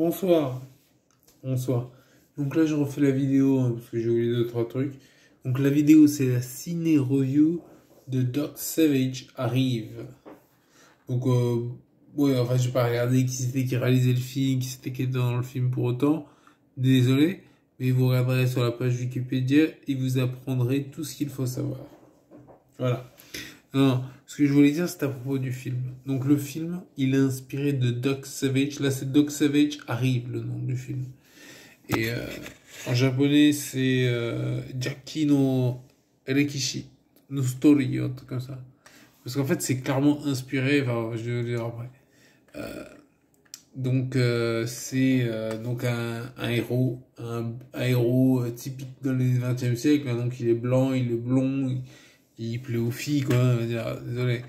Bonsoir. Bonsoir. Donc là, je refais la vidéo hein, parce que j'ai oublié 2-3 trucs. Donc la vidéo, c'est la ciné review de Doc Savage arrive. Donc, ouais, enfin, je vais pas regarder qui c'était qui réalisait le film, qui c'était qui était dans le film pour autant. Désolé. Mais vous regarderez sur la page Wikipédia et vous apprendrez tout ce qu'il faut savoir. Voilà. Non, ce que je voulais dire, c'est à propos du film. Donc le film, il est inspiré de Doc Savage. Là, c'est Doc Savage arrive, le nom du film. Et en japonais, c'est Jackie no Erekishi no Story, un truc comme ça. Parce qu'en fait, c'est clairement inspiré, enfin, je vais le dire après. Donc, c'est donc un héros, un héros typique dans les 20e siècle. Hein, donc, il est blanc, il est blond, il plaît aux filles, quoi. On va dire, désolé.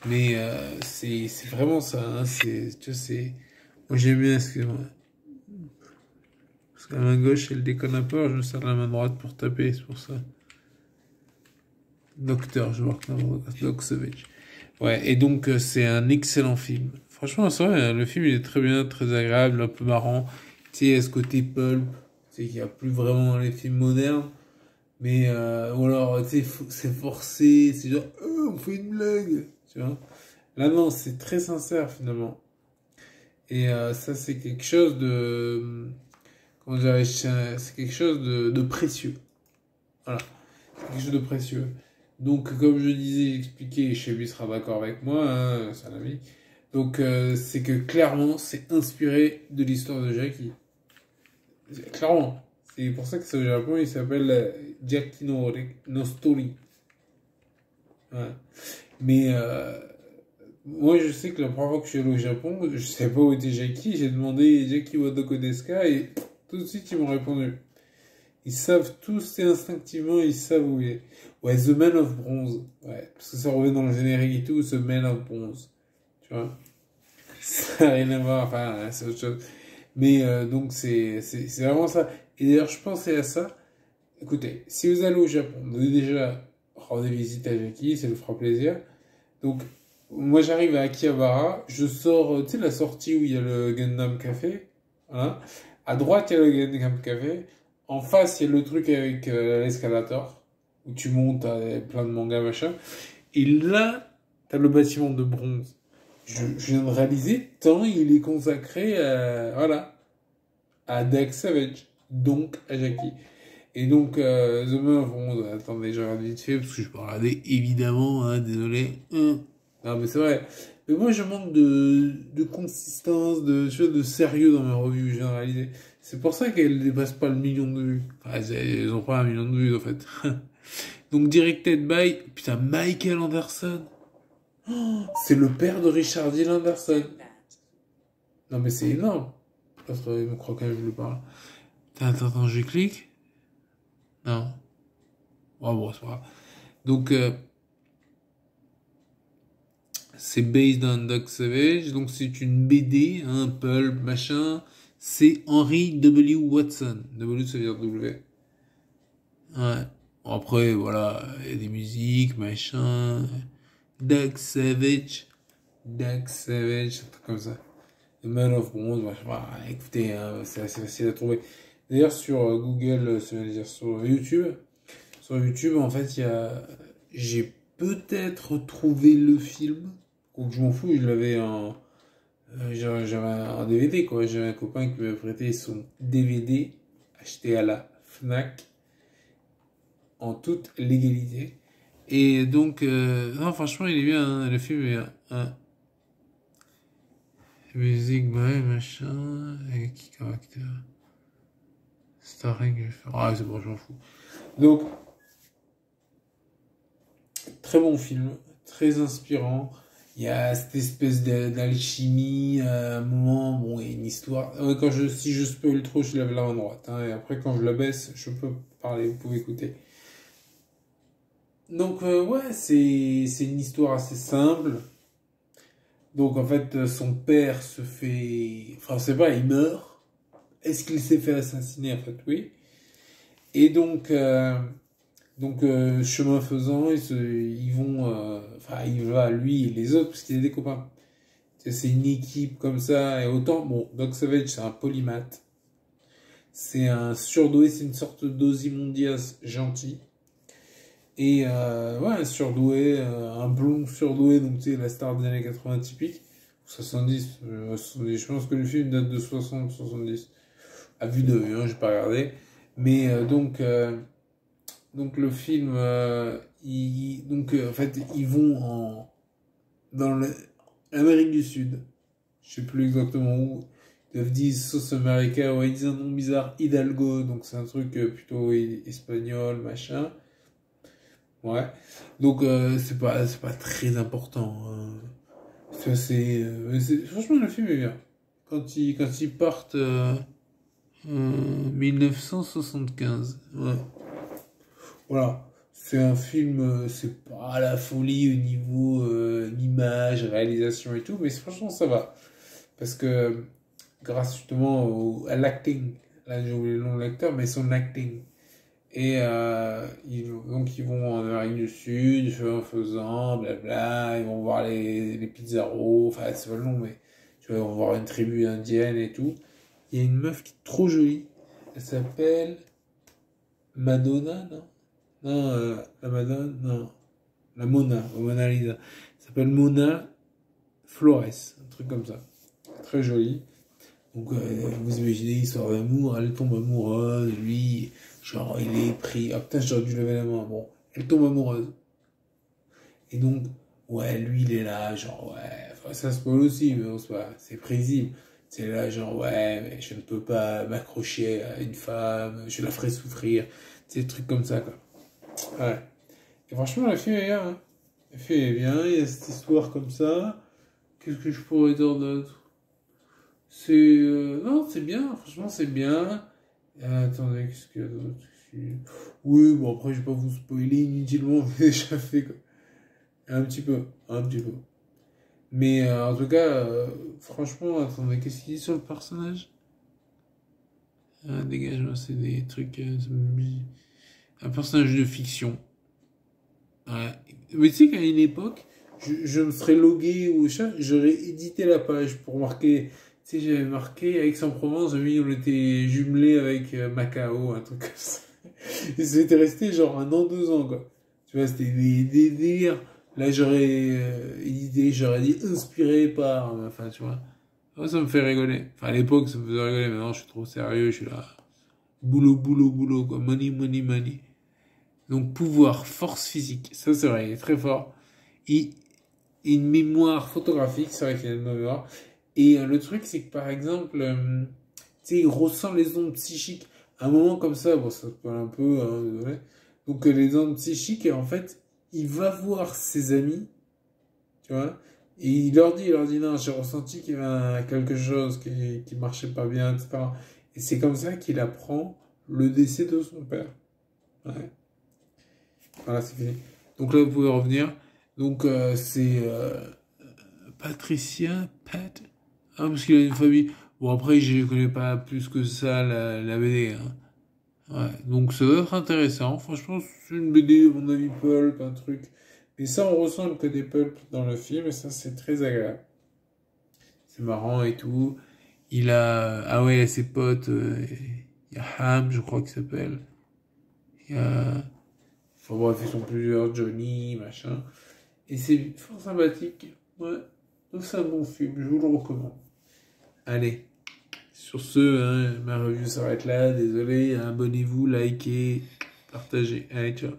Mais c'est vraiment ça. Hein, tu vois, moi, j'aime bien, excuse-moi. Parce que la main gauche, elle déconne un peu, alors je me sers de la main droite pour taper, c'est pour ça. Docteur, je vois que Doc Savage. Ouais, et donc c'est un excellent film. Franchement, c'est vrai, le film il est très bien, très agréable, un peu marrant. Tu sais, il y a ce côté pulp, tu sais, qu'il n'y a plus vraiment dans les films modernes. Mais, ou alors, tu sais, c'est forcé, c'est genre, on fait une blague, tu vois. Là, non, c'est très sincère finalement. Et ça, c'est quelque chose de, comment dirais-je, c'est quelque chose de précieux. Voilà, c'est quelque chose de précieux. Donc, comme je disais, j'expliquais, et Chebi sera d'accord avec moi, hein, c'est un ami. Donc, c'est que clairement, c'est inspiré de l'histoire de Jackie. Clairement. C'est pour ça que c'est au Japon, il s'appelle Jackie no Story. Ouais. Mais, moi, je sais que la première fois que je suis allé au Japon, je savais pas où était Jackie, j'ai demandé Jackie Wadoko desu ka et tout de suite, ils m'ont répondu. Ils savent tous et instinctivement, ils savent où il est. Ouais, The Man of Bronze. Ouais, parce que ça revient dans le générique et tout, The Man of Bronze. Tu vois? Ça n'a rien à voir, enfin, c'est autre chose. Mais donc, c'est vraiment ça. Et d'ailleurs, je pensais à ça. Écoutez, si vous allez au Japon, vous devez déjà rendre visite à Jackie, ça lui fera plaisir. Donc, moi, j'arrive à Akihabara, je sors, tu sais, la sortie où il y a le Gundam Café. Voilà. À droite, il y a le Gundam Café. En face, il y a le truc avec l'escalator, où tu montes, t'as plein de mangas, machin. Et là, t'as le bâtiment de bronze. Je viens de réaliser, tant il est consacré voilà, à Dex Savage, donc à Jackie. Et donc, The Man of Bronze, attendez, je regarde vite fait, parce que je peux regarder, évidemment, hein, désolé. Non, mais c'est vrai. Mais moi, je manque de consistance, tu vois, de sérieux dans mes revues que je viens de réaliser. C'est pour ça qu'elles dépassent pas le million de vues. Enfin, elles ont pas un million de vues, en fait. Donc, directed by, putain, Michael Anderson. Oh, c'est le père de Richard Dean Anderson. Non, mais c'est énorme. Parce que il me croit quand je lui parle. Attends, je clique. Non. Oh, bon, c'est pas grave. Donc, c'est based on Doc Savage. Donc, c'est une BD, un pulp, machin. C'est Henry W. Watson. W, ça veut dire W. Ouais. Bon, après, voilà, il y a des musiques, machin. Doc Savage. Doc Savage, un truc comme ça. The Man of Bronze, bah, écoutez, hein, c'est assez facile à trouver. D'ailleurs, sur Google, dire sur YouTube, en fait, j'ai peut-être trouvé le film. Donc, je m'en fous, je l'avais en, j'avais un DVD, quoi. J'avais un copain qui m'avait prêté son DVD acheté à la Fnac en toute légalité. Et donc, non, franchement, il est bien, hein, le film est bien. Hein. Musique, ouais, machin, avec qui caractère? Starring, ah, c'est bon, je m'en fous. Donc, très bon film, très inspirant. Il y a cette espèce d'alchimie, à un moment, bon, il y a une histoire. Si je spoil trop, je lève la main droite. Hein, et après, quand je la baisse, je peux parler, vous pouvez écouter. Donc, ouais, c'est une histoire assez simple. Donc, en fait, son père se fait... Enfin, c'est pas, il meurt. Est-ce qu'il s'est fait assassiner? En fait, oui. Et donc, chemin faisant, ils vont... Enfin, il va, lui et les autres, parce qu'il a des copains. C'est une équipe comme ça, et autant, bon, Doc Savage, c'est un polymathe. C'est un surdoué, c'est une sorte d'Ozymandias gentil. Et ouais, un surdoué, un blond surdoué, donc tu sais, la star des années 80 typique. 70, 70, je pense que le film date de 60, 70. À vue de vue, hein, j'ai pas regardé. Mais donc le film, en fait, ils vont dans l'Amérique du Sud. Je sais plus exactement où. Ils doivent dire South America, ouais, ils disent un nom bizarre, Hidalgo, donc c'est un truc plutôt espagnol, machin. Ouais. Donc c'est pas très important. Franchement le film est bien. Quand ils partent en 1975. Ouais. Voilà. C'est un film, c'est pas la folie au niveau l'image, réalisation et tout, mais franchement ça va. Parce que grâce justement à l'acting, là j'ai oublié le nom de l'acteur, mais son acting. Et donc ils vont en Amérique du Sud, en faisant, blabla, ils vont voir les pizzeros, enfin c'est pas le nom, mais tu vois, ils vont voir une tribu indienne et tout. Il y a une meuf qui est trop jolie, elle s'appelle Madonna, non? Non, la Madonna, non, la Mona Lisa. Elle s'appelle Mona Flores, un truc comme ça. Très jolie. Donc vous imaginez l'histoire d'amour, elle tombe amoureuse, lui, genre il est pris, ah putain j'aurais dû lever la main, bon, elle tombe amoureuse. Et donc, ouais, lui il est là, genre ouais, enfin, ça se peut aussi, mais bon, c'est prévisible. C'est là, genre ouais, mais je ne peux pas m'accrocher à une femme, je la ferai souffrir, c'est des trucs comme ça quoi. Ouais. Et franchement, le film est bien, hein. Le film est bien, il y a cette histoire comme ça. Qu'est-ce que je pourrais dire d'autre? C'est non, c'est bien, franchement, c'est bien. Attendez, qu'est-ce qu'il y a d'autre ici? Oui, bon, après, je vais pas vous spoiler inutilement, mais déjà fait quoi. Un petit peu, un petit peu. Mais en tout cas, franchement, attendez, qu'est-ce qu'il dit sur le personnage? Dégage-moi, c'est des trucs. Un personnage de fiction. Ouais. Mais tu sais qu'à une époque, je me serais logué ou ça, j'aurais édité la page pour marquer. Tu sais, j'avais marqué Aix-en-Provence, oui, on était jumelé avec Macao, un truc comme ça. Et c'était resté genre 1 an, 2 ans, quoi. Tu vois, c'était des délires. Là, j'aurais édité, j'aurais dit inspiré par. Enfin, tu vois. Ouais, ça me fait rigoler. Enfin, à l'époque, ça me faisait rigoler. Maintenant, je suis trop sérieux, je suis là. Boulot, boulot, boulot, quoi. Money, money, money. Donc pouvoir, force physique, ça c'est vrai, il est très fort. Et une mémoire photographique, c'est vrai qu'il a une mémoire. Et le truc c'est que par exemple, tu sais, il ressent les ondes psychiques. À un moment comme ça, bon ça se parle un peu, hein, désolé. Donc les ondes psychiques, et en fait, il va voir ses amis, tu vois, et il leur dit non, j'ai ressenti qu'il y avait quelque chose qui marchait pas bien, etc. Et c'est comme ça qu'il apprend le décès de son père. Ouais. Voilà, c'est fini. Donc là, vous pouvez revenir. Donc c'est Patricia, Pat. Ah, parce qu'il a une famille. Bon, après, je ne connais pas plus que ça la BD. Hein. Ouais, donc ça va être intéressant. Franchement, c'est une BD, à mon avis, pulp, un truc. Mais ça, on ressent le côté pulp dans le film, et ça, c'est très agréable. C'est marrant et tout. Il a. Ah ouais, il a ses potes. Il y a Ham, je crois qu'il s'appelle. Il y a. Enfin bref, ils sont plusieurs, Johnny, machin. Et c'est fort sympathique. Ouais. Donc c'est un bon film, je vous le recommande. Allez. Sur ce, hein, ma review s'arrête là. Désolé, abonnez-vous, likez, partagez. Allez, ciao.